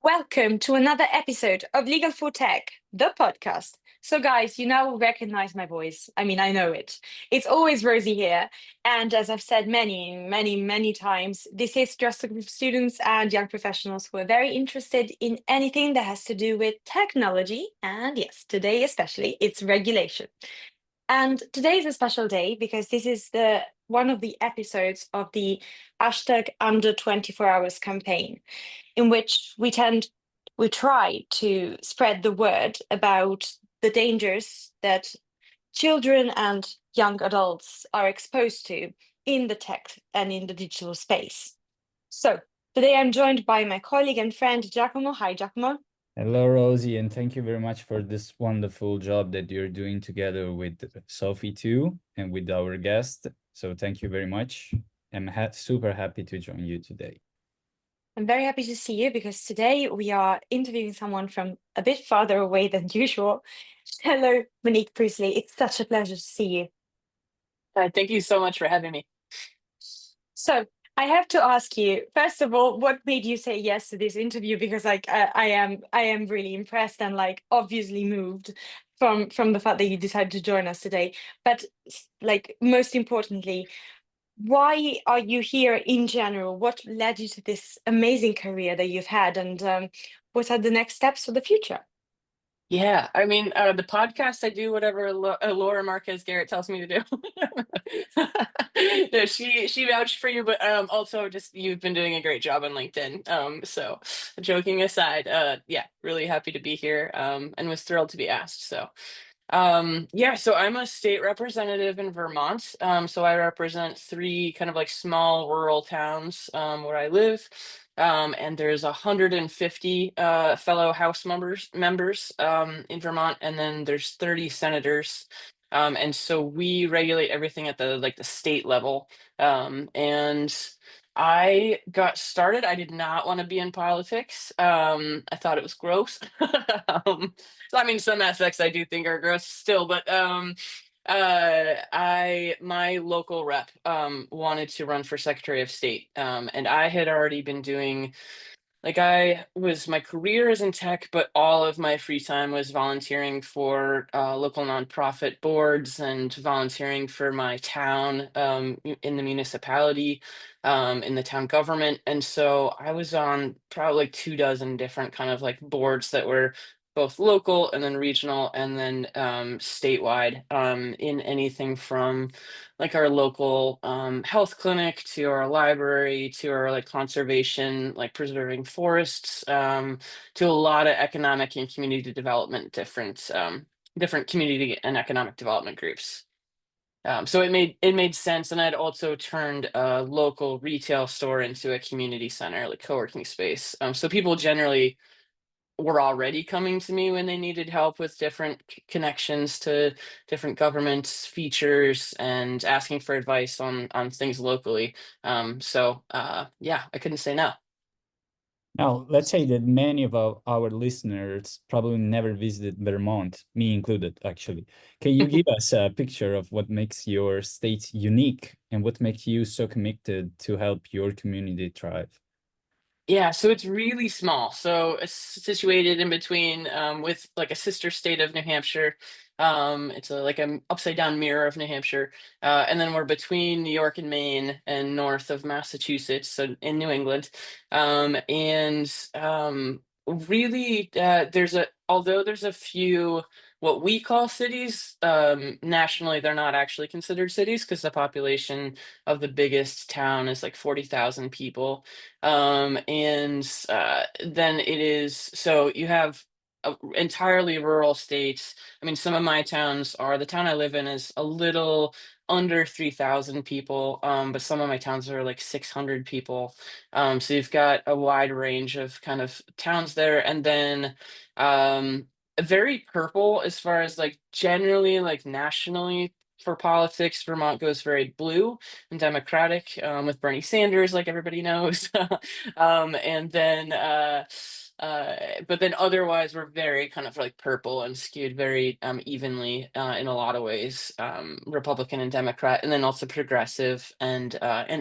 Welcome to another episode of Legal for Tech, the podcast. So, guys, you now recognize my voice. I mean, I know it. It's always Rosie here. And as I've said many times, this is just a group of students and young professionals who are very interested in anything that has to do with technology. And yes, today especially, it's regulation. And today is a special day because this is the one of the episodes of the hashtag under 24 hours campaign in which we try to spread the word about the dangers that children and young adults are exposed to in the tech and in the digital space. So today I'm joined by my colleague and friend Giacomo. Hi, Giacomo. Hello, Rosie, and thank you very much for this wonderful job that you're doing together with Sophie too, and with our guest. So thank you very much. I'm super happy to join you today. I'm very happy to see you because today we are interviewing someone from a bit farther away than usual. Hello, Monique Priestley. It's such a pleasure to see you. Thank you so much for having me. So I have to ask you, first of all, what made you say yes to this interview? Because I am really impressed and like obviously moved from the fact that you decided to join us today. But like most importantly, why are you here in general? What led you to this amazing career that you've had, and what are the next steps for the future? Yeah, the podcast, I do whatever Laura Marquez Garrett tells me to do. No, she vouched for you, but also just you've been doing a great job on LinkedIn. So joking aside, yeah, really happy to be here, and was thrilled to be asked. So, yeah, so I'm a state representative in Vermont. So I represent three kind of like small rural towns where I live. And there's 150 fellow House members in Vermont, and then there's 30 senators. And so we regulate everything at the state level. And I got started. I did not want to be in politics. I thought it was gross. So I mean, some aspects I do think are gross still, but I my local rep wanted to run for Secretary of State, and I had already been doing my career is in tech, but all of my free time was volunteering for local nonprofit boards and volunteering for my town in the municipality, in the town government. And so I was on probably like 2 dozen different kind of like boards that were both local and then regional and then statewide, in anything from like our local health clinic to our library to our like conservation, like preserving forests, to a lot of economic and community development, different community and economic development groups. So it made sense, and I'd also turned a local retail store into a community center, like co-working space. So people generally were already coming to me when they needed help with different connections to different governments features and asking for advice on things locally. Yeah, I couldn't say no. Now, let's say that many of our listeners probably never visited Vermont, me included, actually. Can you give us a picture of what makes your state unique and what makes you so committed to help your community thrive? Yeah, so it's really small. So it's situated in between, with like a sister state of New Hampshire. It's like an upside down mirror of New Hampshire. And then we're between New York and Maine and north of Massachusetts, so in New England. Really, although there's a few what we call cities, nationally, they're not actually considered cities because the population of the biggest town is like 40,000 people. And then it is so you have entirely rural states. I mean, some of my towns are the town I live in is a little under 3,000 people, but some of my towns are like 600 people. So you've got a wide range of kind of towns there, and then very purple as far as like generally like nationally for politics. Vermont goes very blue and Democratic, with Bernie Sanders, like everybody knows. And then, but then otherwise, we're very kind of like purple and skewed very evenly in a lot of ways, Republican and Democrat, and then also progressive and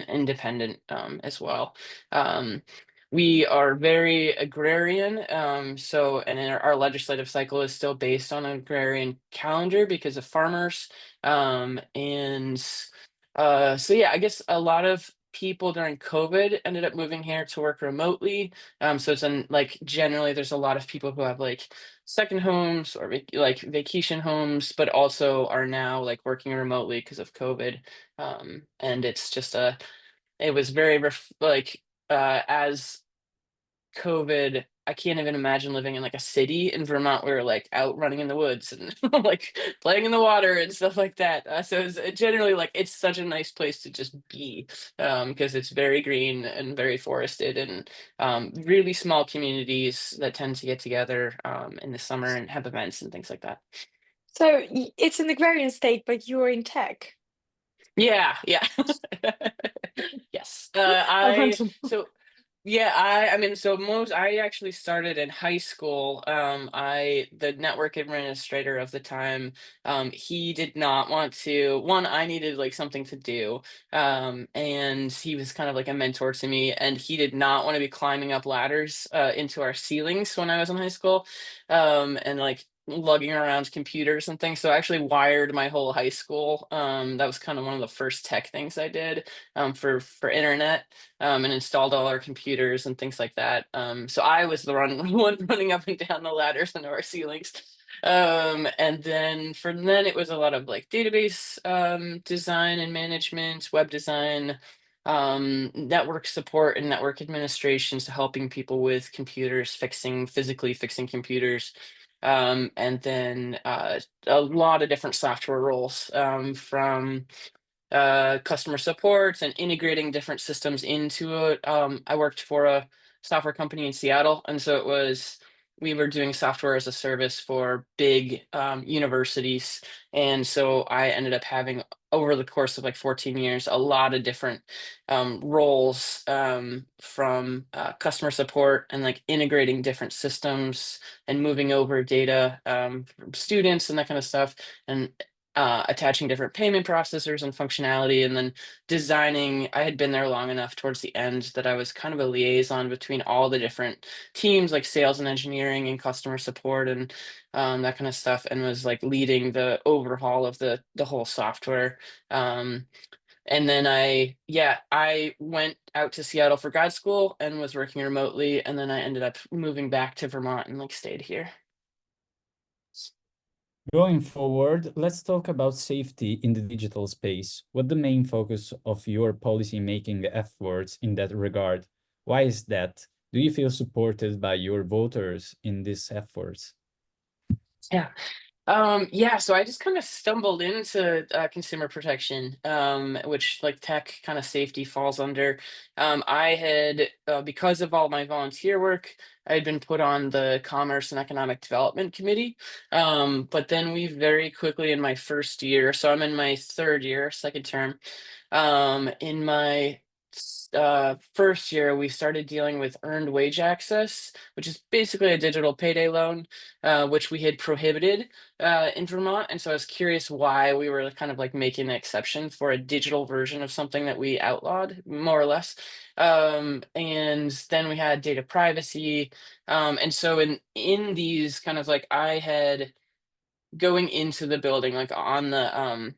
independent as well. Um, we are very agrarian. So, and our legislative cycle is still based on an agrarian calendar because of farmers. And so, yeah, I guess a lot of people during COVID ended up moving here to work remotely. So like generally there's a lot of people who have like second homes or like vacation homes, but also are now like working remotely because of COVID. And it's just it was very as COVID, I can't even imagine living in like a city in Vermont. We were like out running in the woods and like playing in the water and stuff like that. So it's generally like it's such a nice place to just be, because it's very green and very forested, and really small communities that tend to get together in the summer and have events and things like that. So it's an agrarian state, but you're in tech. Yeah, yeah. Yes. I want I to. so yeah, I mean, so I actually started in high school. The network administrator of the time, he did not want to, I needed like something to do. And he was kind of like a mentor to me, and he did not want to be climbing up ladders into our ceilings when I was in high school. And like lugging around computers and things. So I actually wired my whole high school. That was kind of one of the first tech things I did for internet, and installed all our computers and things like that. So I was the one running up and down the ladders into our ceilings. And then from then it was a lot of like database design and management, web design, network support and network administration, so helping people with computers, physically fixing computers. And then a lot of different software roles, from customer support and integrating different systems into it. I worked for a software company in Seattle, and so we were doing software as a service for big universities, and so I ended up having over the course of like 14 years a lot of different roles, from customer support and like integrating different systems and moving over data from students and that kind of stuff, and attaching different payment processors and functionality, and then designing. I had been there long enough towards the end that I was kind of a liaison between all the different teams, like sales and engineering and customer support and that kind of stuff, and was like leading the overhaul of the whole software. Um, and then I went out to Seattle for grad school and was working remotely, and then I ended up moving back to Vermont and like stayed here. Going forward, let's talk about safety in the digital space. What the main focus of your policy making efforts in that regard? Why is that? Do you feel supported by your voters in these efforts? Yeah. Yeah, so I just kind of stumbled into consumer protection, which like tech kind of safety falls under. I had, because of all my volunteer work, I had been put on the Commerce and Economic Development Committee. But then we very quickly in my first year, so I'm in my third year, second term, in my first year, we started dealing with earned wage access, which is basically a digital payday loan, which we had prohibited in Vermont. And so I was curious why we were kind of like making an exception for a digital version of something that we outlawed, more or less. And then we had data privacy. And so in these kind of like I had going into the building, like on the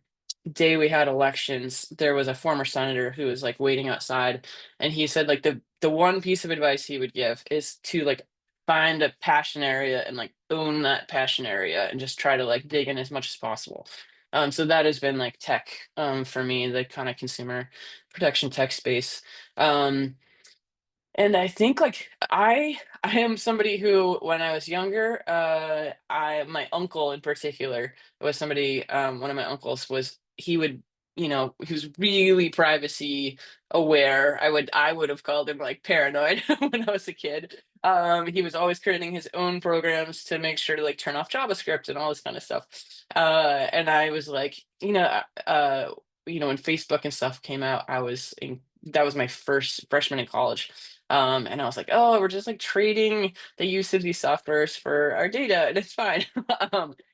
day we had elections, there was a former senator who was like waiting outside, and he said like the one piece of advice he would give is to like find a passion area and like own that passion area and just try to like dig in as much as possible. So that has been like tech, for me, the kind of consumer protection tech space. And I think like I am somebody who when I was younger, my uncle in particular was somebody, one of my uncles was he would, he was really privacy aware. I would have called him like paranoid when I was a kid. He was always creating his own programs to make sure to like turn off JavaScript and all this kind of stuff. And I was like, when Facebook and stuff came out, that was my first freshman in college. And I was like, oh, we're just like trading the use of these softwares for our data, and it's fine.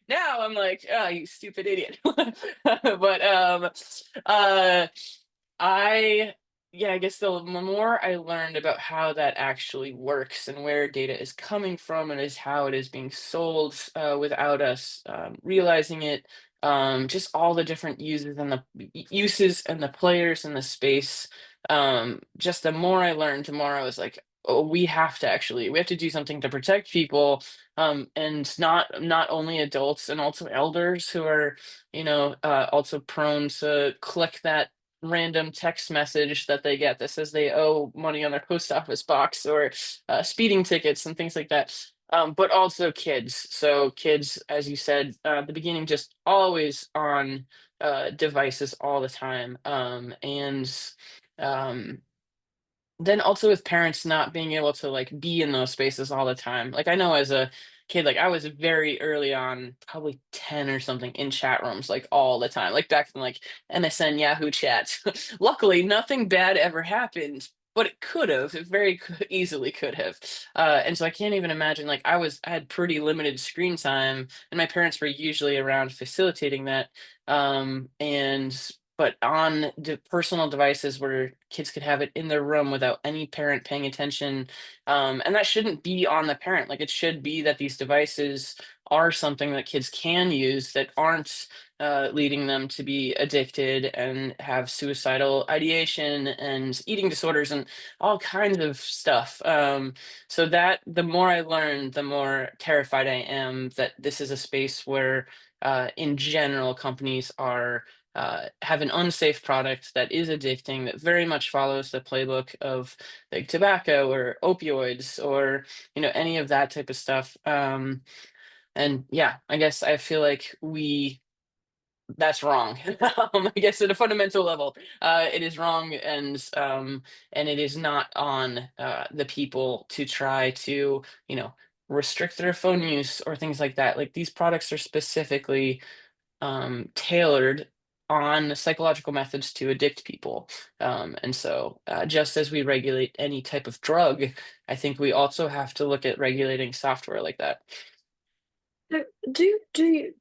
Now I'm like, oh, you stupid idiot. But uh, I yeah, I guess the more I learned about how that actually works and where data is coming from and is how it is being sold without us realizing it, just all the different uses and the players in the space. Just the more I learned, the more I was like, oh, we have to do something to protect people, and not only adults and also elders who are, also prone to click that random text message that they get that says they owe money on their post office box, or speeding tickets and things like that. But also kids. So kids, as you said at the beginning, just always on devices all the time. And um, then also with parents not being able to like be in those spaces all the time. Like I know as a kid, like I was very early on, probably 10 or something, in chat rooms like all the time, like back in like MSN, Yahoo chats. Luckily nothing bad ever happened, but it could have, it easily could have. And so I can't even imagine, like I had pretty limited screen time and my parents were usually around facilitating that. And but on personal devices where kids could have it in their room without any parent paying attention. And that shouldn't be on the parent. Like it should be that these devices are something that kids can use that aren't leading them to be addicted and have suicidal ideation and eating disorders and all kinds of stuff. So that the more I learn, the more terrified I am that this is a space where, in general, companies have an unsafe product that is addicting, that very much follows the playbook of like tobacco or opioids or any of that type of stuff. And yeah, I guess I feel like we that's wrong. I guess at a fundamental level, it is wrong, and it is not on the people to try to restrict their phone use or things like that. Like these products are specifically tailored on psychological methods to addict people. And so, just as we regulate any type of drug, I think we also have to look at regulating software like that. So do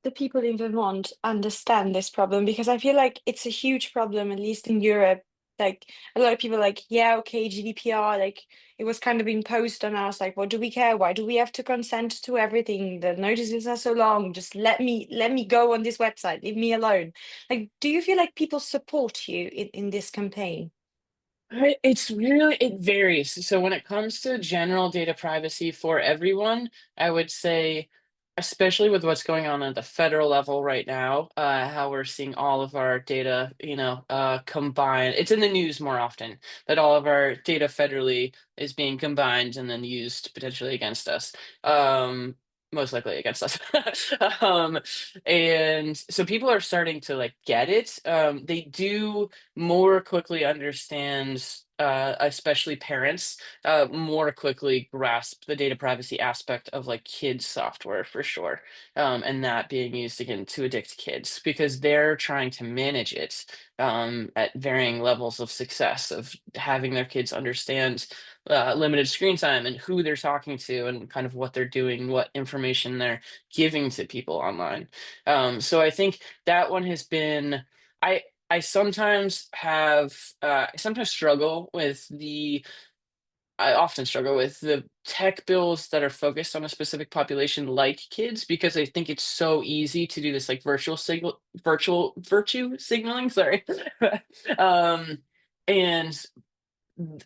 the people in Vermont understand this problem? Because I feel like it's a huge problem, at least in Europe. Like a lot of people are like, yeah, okay, GDPR, like it was kind of imposed on us. Like, what do we care? Why do we have to consent to everything? The notices are so long. Just let me go on this website. Leave me alone. Like, do you feel like people support you in this campaign? It varies. So when it comes to general data privacy for everyone, I would say, especially with what's going on at the federal level right now, how we're seeing all of our data, combined. It's in the news more often that all of our data federally is being combined and then used potentially against us. Most likely against us. um, and so people are starting to like get it. They do more quickly understands, especially parents, more quickly grasp the data privacy aspect of like kids software for sure, and that being used again to addict kids because they're trying to manage it at varying levels of success of having their kids understand limited screen time and who they're talking to and kind of what they're doing, what information they're giving to people online. So I think that one has been. I sometimes I sometimes struggle with I often struggle with the tech bills that are focused on a specific population like kids because I think it's so easy to do this like virtual virtue signaling, sorry. um and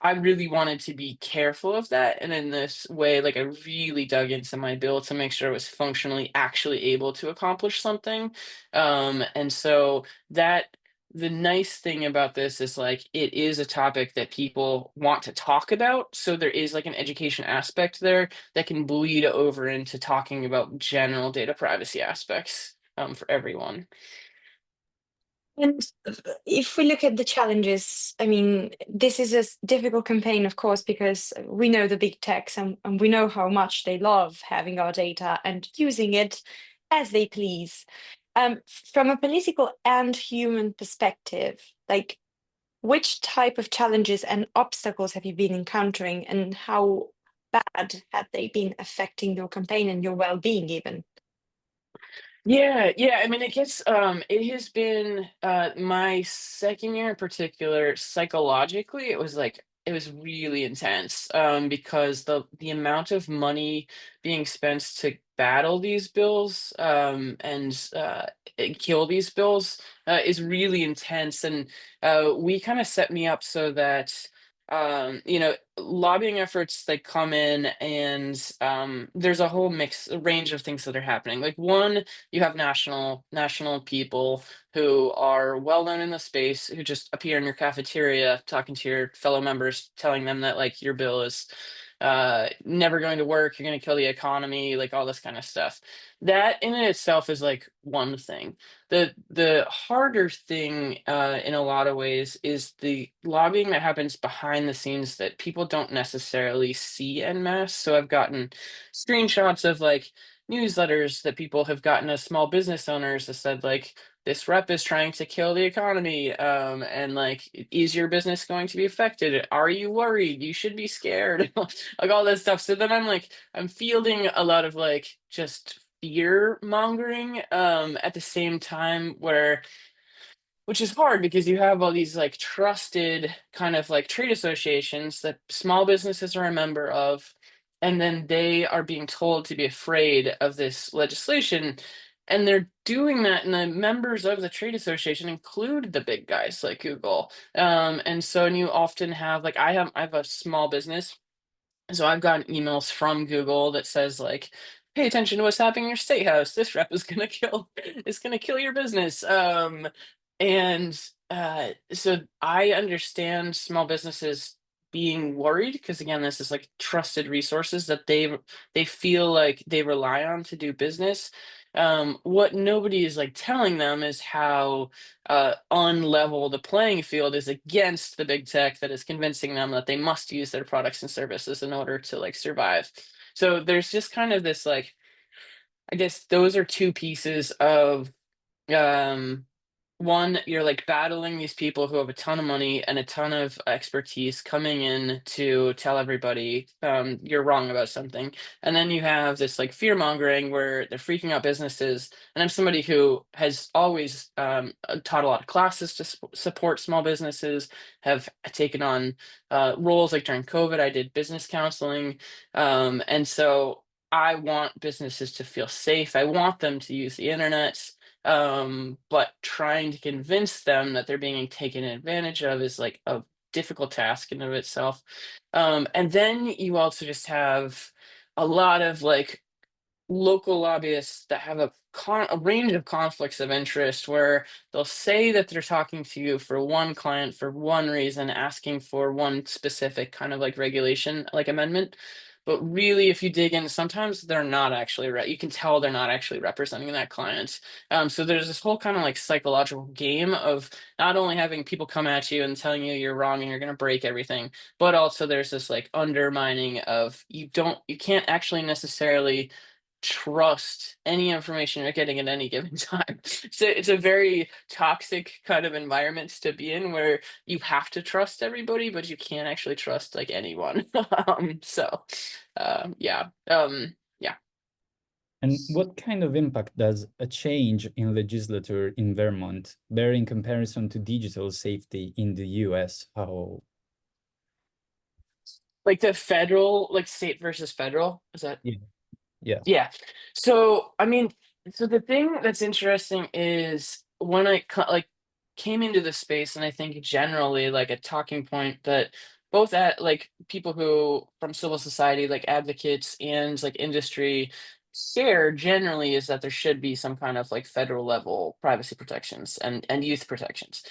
I really wanted to be careful of that. And in this way, like I really dug into my bill to make sure it was functionally actually able to accomplish something. And so that the nice thing about this is like it is a topic that people want to talk about. So there is like an education aspect there that can bleed over into talking about general data privacy aspects for everyone. And if we look at the challenges, I mean, this is a difficult campaign, of course, because we know the big techs and we know how much they love having our data and using it as they please. From a political and human perspective, like which type of challenges and obstacles have you been encountering, and how bad have they been affecting your campaign and your well-being, even? Yeah. I mean, it has been my second year in particular, psychologically, it was really intense because the amount of money being spent to battle these bills and kill these bills is really intense. And we kind of set me up so that lobbying efforts, they come in, and there's a range of things that are happening. Like, one, you have national people who are well known in the space, who just appear in your cafeteria talking to your fellow members, telling them that like your bill is never going to work, you're going to kill the economy, like all this kind of stuff. That in and itself is like one thing. The harder thing in a lot of ways is the lobbying that happens behind the scenes that people don't necessarily see en masse. So I've gotten screenshots of like newsletters that people have gotten as small business owners that said like, this rep is trying to kill the economy, and like, is your business going to be affected? Are you worried? You should be scared. Like all this stuff. So then I'm fielding a lot of like just fear mongering at the same time, which is hard because you have all these like trusted kind of like trade associations that small businesses are a member of, and then they are being told to be afraid of this legislation. And they're doing that, and the members of the trade association include the big guys like Google. And you often have like, I have a small business, so I've gotten emails from Google that says like, pay attention to what's happening in your state house. This rep is gonna kill is gonna kill your business. And so I understand small businesses being worried because again, this is like trusted resources that they feel like they rely on to do business. What nobody is like telling them is how unlevel the playing field is against the big tech that is convincing them that they must use their products and services in order to like survive. So there's just kind of this like, I guess those are two pieces of um one, you're like battling these people who have a ton of money and a ton of expertise coming in to tell everybody you're wrong about something. And then you have this like fear mongering where they're freaking out businesses. And I'm somebody who has always taught a lot of classes to support small businesses, have taken on roles like during COVID, I did business counseling. And so I want businesses to feel safe. I want them to use the internet, but trying to convince them that they're being taken advantage of is like a difficult task in of itself. And then you also just have a lot of like local lobbyists that have a range of conflicts of interest where they'll say that they're talking to you for one client for one reason, asking for one specific kind of like regulation, like amendment. But really, if you dig in, sometimes they're not actually right. You can tell they're not actually representing that client. So there's this whole kind of like psychological game of not only having people come at you and telling you you're wrong and you're going to break everything, but also there's this like undermining of you can't actually necessarily trust any information you're getting at any given time. So it's a very toxic kind of environment to be in where you have to trust everybody, but you can't actually trust like anyone. Yeah. Yeah. And what kind of impact does a change in legislature in Vermont bear in comparison to digital safety in the US? How? Like the federal, like state versus federal, is that? Yeah. Yeah. Yeah. So, I mean, so the thing that's interesting is when like came into the space, and I think generally like a talking point that both at like people who from civil society, like advocates and like industry share generally is that there should be some kind of like federal level privacy protections and youth protections,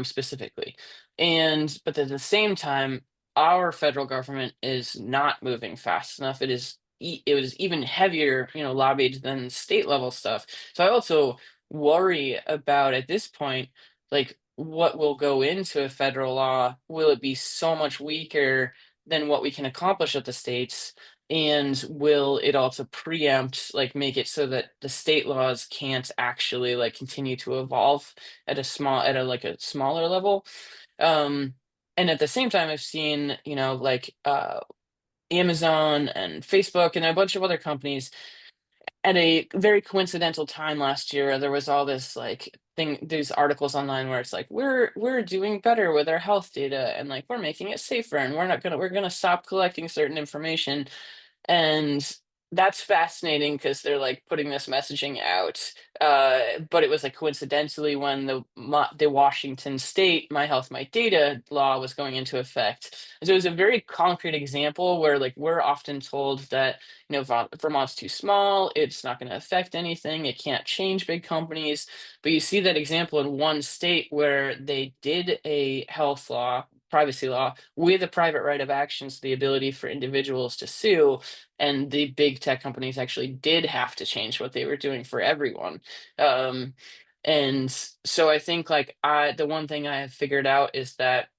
specifically. But at the same time, our federal government is not moving fast enough. It was even heavier, lobbied than state level stuff. So I also worry about at this point, like what will go into a federal law. Will it be so much weaker than what we can accomplish at the states? And will it also preempt, like make it so that the state laws can't actually like continue to evolve at a smaller level? Um, and at the same time, I've seen, like Amazon and Facebook and a bunch of other companies at a very coincidental time last year, there was all this like these articles online where it's like we're doing better with our health data, and like we're making it safer, and we're gonna stop collecting certain information. And that's fascinating because they're like putting this messaging out. But it was like coincidentally when the Washington State My Health My Data law was going into effect. And so it was a very concrete example where like we're often told that Vermont's too small, it's not going to affect anything, it can't change big companies. But you see that example in one state where they did a health law, privacy law, with a private right of action, so the ability for individuals to sue, and the big tech companies actually did have to change what they were doing for everyone. um, and so I think like the one thing I have figured out is that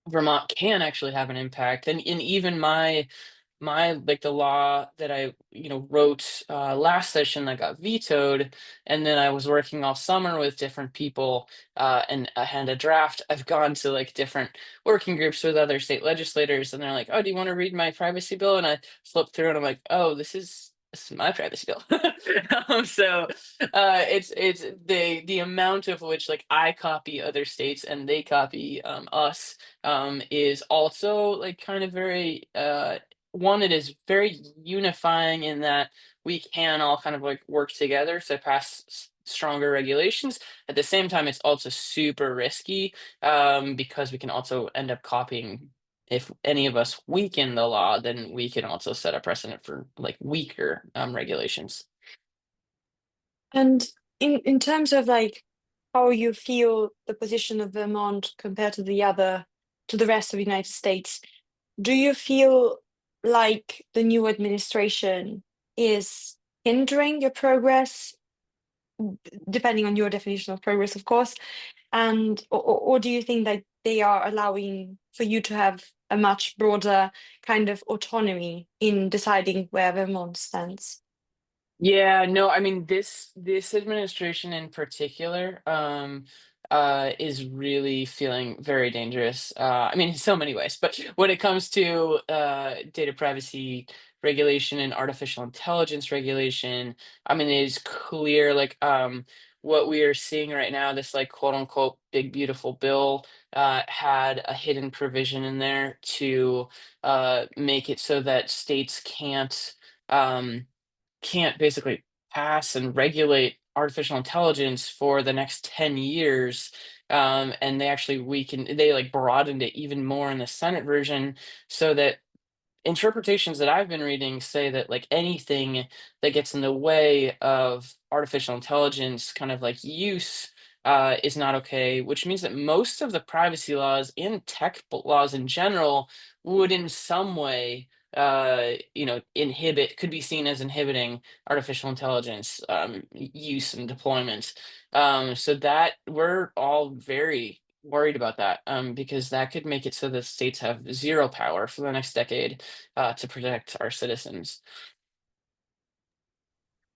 Vermont can actually have an impact, and even my like the law that I wrote last session that got vetoed, and then I was working all summer with different people, and I had a draft. I've gone to like different working groups with other state legislators, and they're like, "Oh, do you want to read my privacy bill?" And I flip through, and I'm like, "Oh, this is my privacy bill." So it's the amount of which like I copy other states and they copy us is also like kind of very one, it is very unifying in that we can all kind of like work together to pass stronger regulations. At the same time, it's also super risky, because we can also end up copying. If any of us weaken the law, then we can also set a precedent for like weaker regulations. And in terms of like how you feel the position of Vermont compared to the rest of the United States, do you feel like the new administration is hindering your progress, depending on your definition of progress, of course, and or do you think that they are allowing for you to have a much broader kind of autonomy in deciding where Vermont stands? Yeah, no, I mean this administration in particular is really feeling very dangerous. I mean in so many ways, but when it comes to data privacy regulation and artificial intelligence regulation, I mean it is clear like what we are seeing right now, this like quote unquote big beautiful bill had a hidden provision in there to make it so that states can't basically pass and regulate artificial intelligence for the next 10 years. And they like broadened it even more in the Senate version, so that interpretations that I've been reading say that like anything that gets in the way of artificial intelligence kind of like use is not okay, which means that most of the privacy laws and laws in general would in some way could be seen as inhibiting artificial intelligence use and deployment. So that we're all very worried about that, because that could make it so that states have zero power for the next decade to protect our citizens.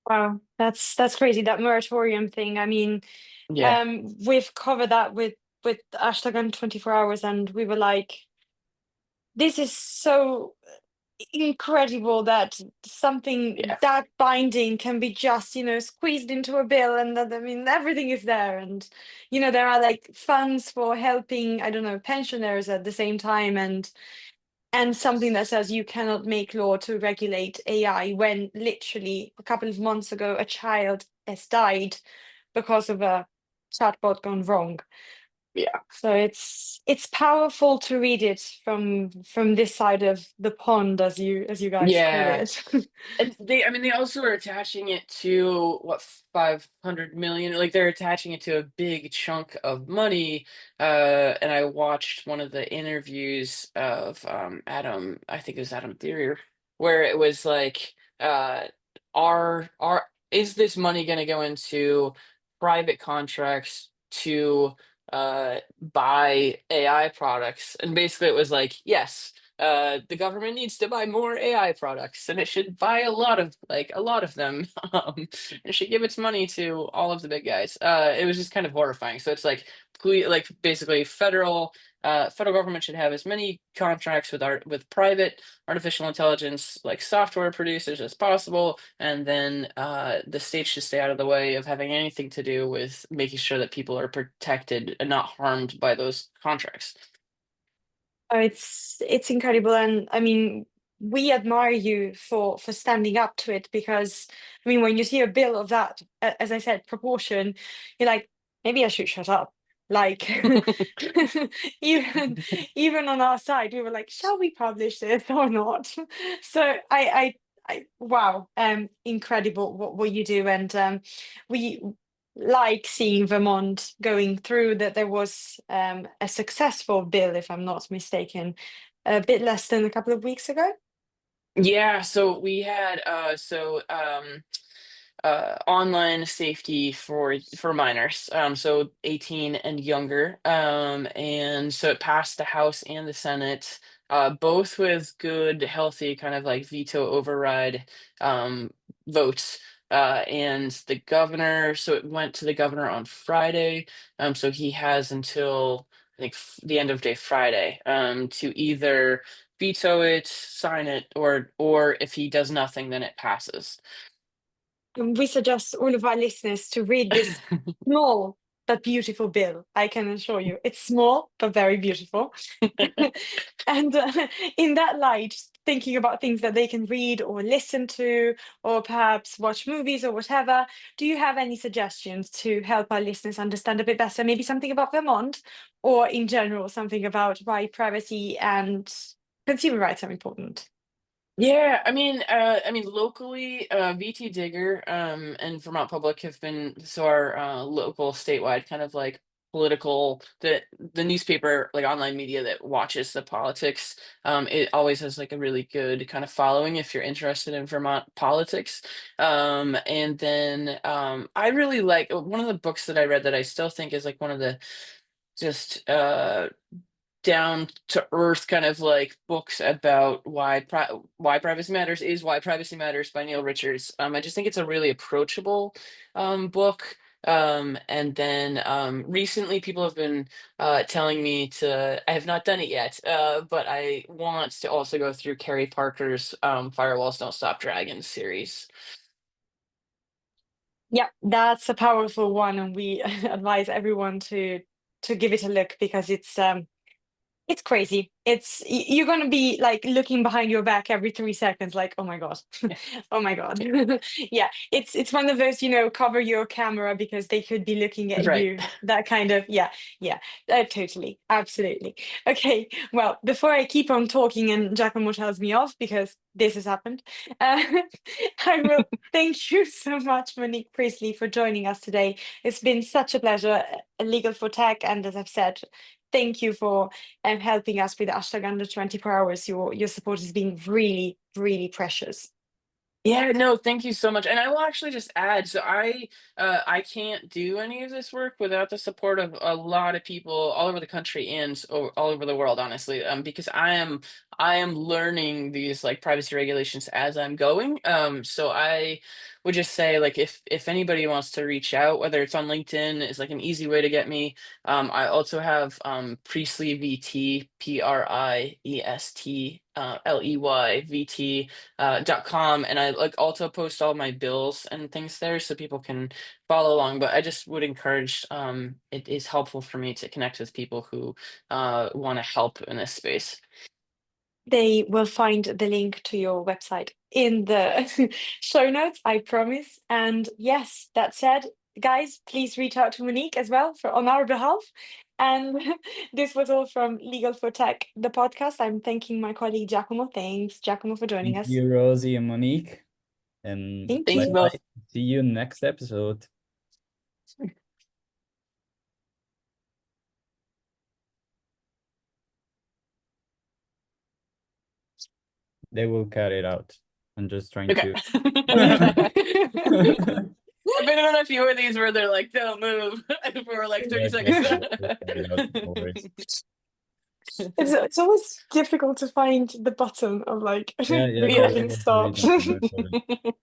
Wow, that's crazy, that moratorium thing. I mean, Yeah, we've covered that with hashtag 24 hours, and we were like, this is so incredible that something yeah, that binding can be just, squeezed into a bill, and that, I mean, everything is there. And, there are like funds for helping, I don't know, pensioners at the same time, and something that says you cannot make law to regulate AI when literally a couple of months ago a child has died because of a chatbot gone wrong. yeah. So it's powerful to read it from this side of the pond, as you guys call Yeah. it. And I mean, they also are attaching it to what, 500 million? Like they're attaching it to a big chunk of money. And I watched one of the interviews of Adam, I think it was Adam Therier, where it was like, are is this money going to go into private contracts to buy AI products? And basically, it was like, yes, the government needs to buy more AI products, and it should buy a lot of them. It should give its money to all of the big guys. It was just kind of horrifying. So it's like, like basically federal federal government should have as many contracts with private artificial intelligence like software producers as possible, and then the states should stay out of the way of having anything to do with making sure that people are protected and not harmed by those contracts. Oh, it's incredible, and I mean, we admire you for standing up to it, because I mean, when you see a bill of that, as I said, proportion, you're like, maybe I should shut up. Like, even even on our side, we were like, shall we publish this or not? So wow, incredible what you do, and we like seeing Vermont going through that. There was a successful bill, if I'm not mistaken, a bit less than a couple of weeks ago. Yeah, so we had online safety for minors, so 18 and younger, and so it passed the House and the Senate, both with good, healthy kind of like veto override um, votes. And the governor, so it went to the governor on Friday. So he has until I think the end of day Friday to either veto it, sign it, or if he does nothing, then it passes. And we suggest all of our listeners to read this small but beautiful bill. I can assure you, it's small but very beautiful. And in that light, thinking about things that they can read or listen to, or perhaps watch movies or whatever, do you have any suggestions to help our listeners understand a bit better? Maybe something about Vermont, or in general, something about why privacy and consumer rights are important? Yeah, I mean, locally, VT Digger, and Vermont Public have been so our local statewide kind of like political the newspaper like online media that watches the politics. It always has like a really good kind of following if you're interested in Vermont politics. And then I really like one of the books that I read that I still think is like one of the just down to earth kind of like books about why privacy matters is Why Privacy Matters by Neil Richards. I just think it's a really approachable book. And then recently people have been telling me to, I have not done it yet, but I want to also go through Carrie Parker's Firewalls Don't Stop Dragons series. Yeah, that's a powerful one, and we advise everyone to give it a look, because it's crazy. You're gonna be like looking behind your back every 3 seconds, like, oh my God, oh my God. Yeah, it's one of those, cover your camera because they could be looking at Right. you. That kind of, yeah, yeah, totally, absolutely. Okay, well, before I keep on talking and Giacomo tells me off, because this has happened, uh, I will thank you so much, Monique Priestley, for joining us today. It's been such a pleasure, Legal for Tech, and as I've said, thank you for helping us with hashtag under 24 hours. Your support has been really, really precious. Yeah, no, thank you so much. And I will actually just add, so I can't do any of this work without the support of a lot of people all over the country and all over the world, honestly. Because I am learning these like privacy regulations as I'm going. So I would just say like if anybody wants to reach out, whether it's on LinkedIn is like an easy way to get me. I also have Priestley VT, Priest Ley VT .com, and I like also post all my bills and things there so people can follow along. But I just would encourage it is helpful for me to connect with people who want to help in this space. They will find the link to your website in the show notes, I promise. And yes, that said, guys, please reach out to Monique as well on our behalf. And this was all from Legal for Tech, the podcast. I'm thanking my colleague Giacomo. Thanks, Giacomo, for joining Thank us. you, Rosie and Monique. And Thank Thank you. you bye-bye. both. See you next episode. They will cut it out. I'm just trying Okay. to. I've been on a few of these where they're like, don't move for like 30 seconds. We'll cut it out, no worries. It's always difficult to find the button of like Yeah, recording there's a stop. reason for that.